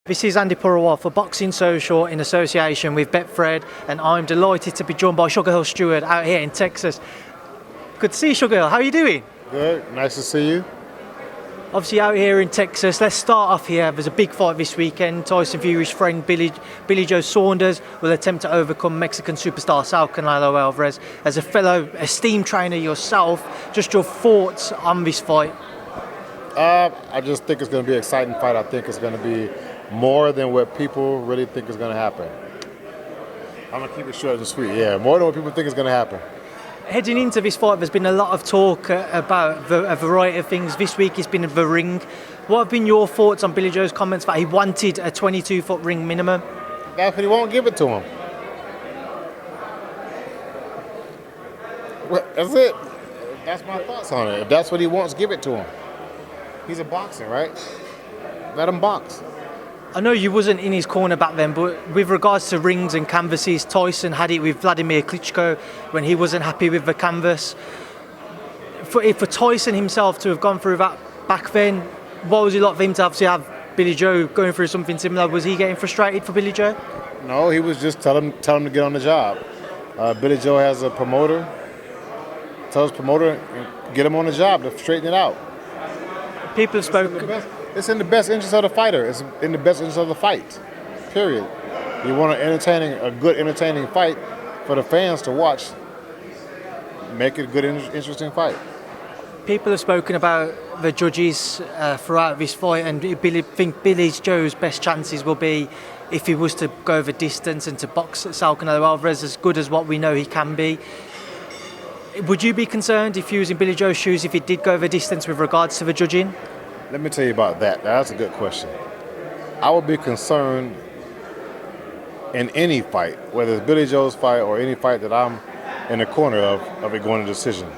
This is Andi Purewal for Boxing Social in association with Betfred, and I'm delighted to be joined by Sugar Hill Steward out here in Texas. Good to see you, Sugar Hill. How are you doing? Good. Nice to see you. Obviously out here in Texas. Let's start off here. There's a big fight this weekend. Tyson Fury's friend Billy Joe Saunders will attempt to overcome Mexican superstar Saul Alvarez. As a fellow esteemed trainer yourself, just your thoughts on this fight? I just think it's going to be an exciting fight. I think it's going to be more than what people really think is going to happen. I'm going to keep it short and sweet. Yeah, more than what people think is going to happen. Heading into this fight, there's been a lot of talk about a variety of things. This week it's been the ring. What have been your thoughts on Billy Joe's comments that he wanted a 22-foot ring minimum? That's what he won't give it to him. Well, that's it. That's my thoughts on it. If that's what he wants, give it to him. He's a boxer, right? Let him box. I know you wasn't in his corner back then, but with regards to rings and canvases, Tyson had it with Vladimir Klitschko when he wasn't happy with the canvas. For Tyson himself to have gone through that back then, what was it like for him to obviously have Billy Joe going through something similar? Was he getting frustrated for Billy Joe? No, he was just telling him to get on the job. Billy Joe has a promoter. Tell his promoter, get him on the job to straighten it out. People have spoken. It's in the best interest of the fighter. It's in the best interest of the fight. Period. You want a good entertaining fight for the fans to watch. Make it a good, interesting fight. People have spoken about the judges throughout this fight, and think Billy Joe's best chances will be if he was to go the distance and to box Saul Canelo-Alvarez as good as what we know he can be. Would you be concerned if you was in Billy Joe's shoes if he did go the distance with regards to the judging? Let me tell you about that. That's a good question. I would be concerned in any fight, whether it's Billy Joe's fight or any fight that I'm in the corner of it going to decision.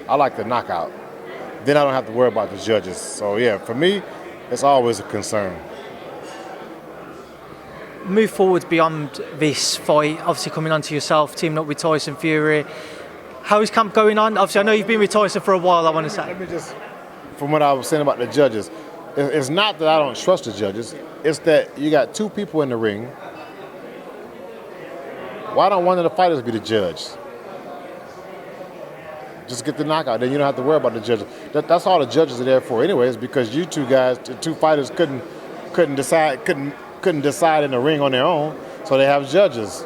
I like the knockout. Then I don't have to worry about the judges. So yeah, for me, it's always a concern. Move forward beyond this fight, obviously coming on to yourself, teaming up with Tyson Fury. How is camp going on? Obviously, I know you've been with Tyson for a while, I want to say. Let me just, from what I was saying about the judges, it's not that I don't trust the judges. It's that you got two people in the ring. Why don't one of the fighters be the judge? Just get the knockout. Then you don't have to worry about the judges. That's all the judges are there for, anyways, because you two guys, the two fighters, couldn't decide in the ring on their own, so they have judges.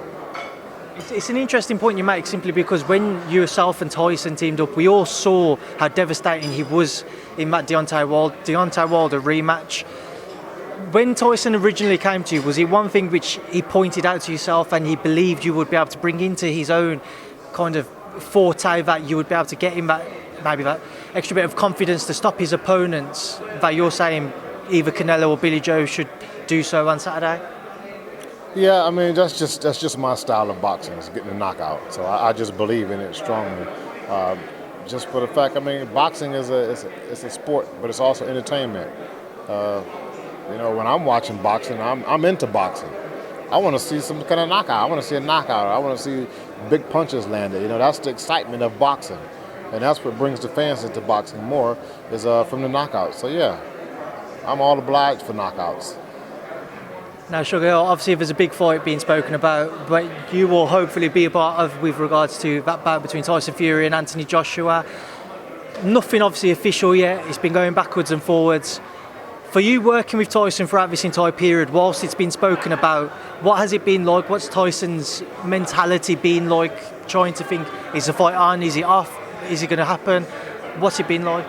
It's an interesting point you make, simply because when yourself and Tyson teamed up, we all saw how devastating he was in that Deontay Wilder rematch. When Tyson originally came to you, was it one thing which he pointed out to yourself and he believed you would be able to bring into his own kind of forte, that you would be able to get him maybe that extra bit of confidence to stop his opponents, that you're saying either Canelo or Billy Joe should do so on Saturday? Yeah, I mean, that's just my style of boxing, is getting a knockout. So I just believe in it strongly. Just for the fact, I mean, boxing is a sport, but it's also entertainment. When I'm watching boxing, I'm into boxing. I want to see some kind of knockout. I want to see a knockout. I want to see big punches landed. That's the excitement of boxing. And that's what brings the fans into boxing more, is from the knockouts. So yeah, I'm all obliged for knockouts. Now, Sugar Hill, obviously there's a big fight being spoken about, but you will hopefully be a part of with regards to that bout between Tyson Fury and Anthony Joshua. Nothing obviously official yet. It's been going backwards and forwards. For you working with Tyson throughout this entire period, whilst it's been spoken about, what has it been like? What's Tyson's mentality been like? Trying to think, is the fight on? Is it off? Is it going to happen? What's it been like?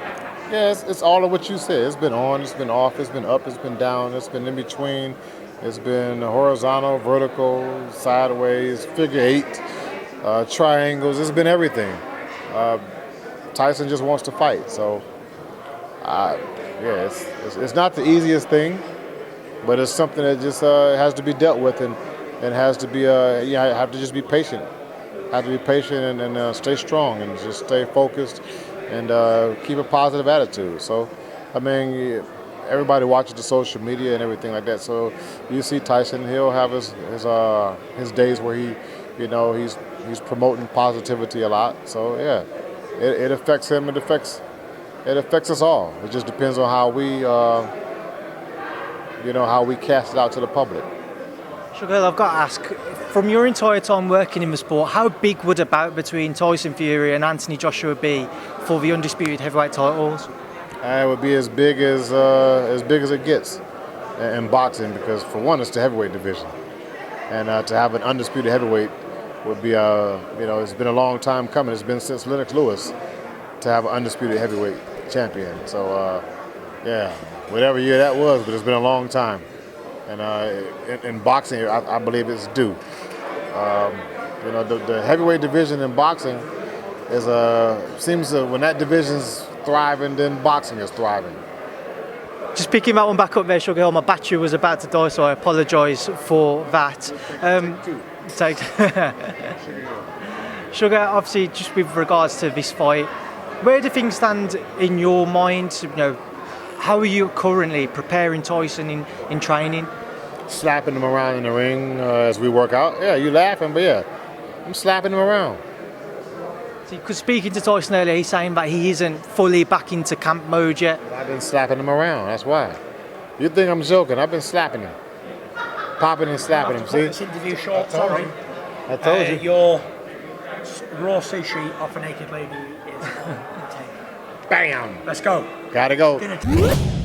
Yeah, it's all of what you said. It's been on, it's been off, it's been up, it's been down, it's been in between. It's been horizontal, vertical, sideways, figure eight, triangles. It's been everything. Tyson just wants to fight. So, it's not the easiest thing, but it's something that just has to be dealt with and has to be, you have to just be patient. Have to be patient and stay strong and just stay focused and keep a positive attitude. So, I mean, everybody watches the social media and everything like that. So you see Tyson, he'll have his days where he's He's promoting positivity a lot. So yeah, it affects him. It affects us all. It just depends on how we, how we cast it out to the public. Sugar Hill, I've got to ask, from your entire time working in the sport, how big would a bout between Tyson Fury and Anthony Joshua be for the undisputed heavyweight titles? It would be as big as it gets in boxing, because for one, it's the heavyweight division, and to have an undisputed heavyweight would be, it's been a long time coming. It's been since Lennox Lewis to have an undisputed heavyweight champion. So yeah, whatever year that was, but it's been a long time. And in boxing, I believe it's due. The heavyweight division in boxing seems when that division's thriving, then boxing is thriving. Just picking that one back up there, Sugar Hill, my battery was about to die, so I apologise for that. Sugar, obviously, just with regards to this fight, where do things stand in your mind? How are you currently preparing Tyson in training? Slapping him around in the ring as we work out. Yeah, you laughing, but yeah, I'm slapping him around. Because speaking to Tyson earlier, he's saying that he isn't fully back into camp mode yet. I've been slapping him around, that's why. You think I'm joking? I've been slapping him. Popping and slapping him, see? This interview short, sorry. I told you. Your raw sushi off a naked lady is on the table. Bam! Let's go. Gotta go. Dinner time.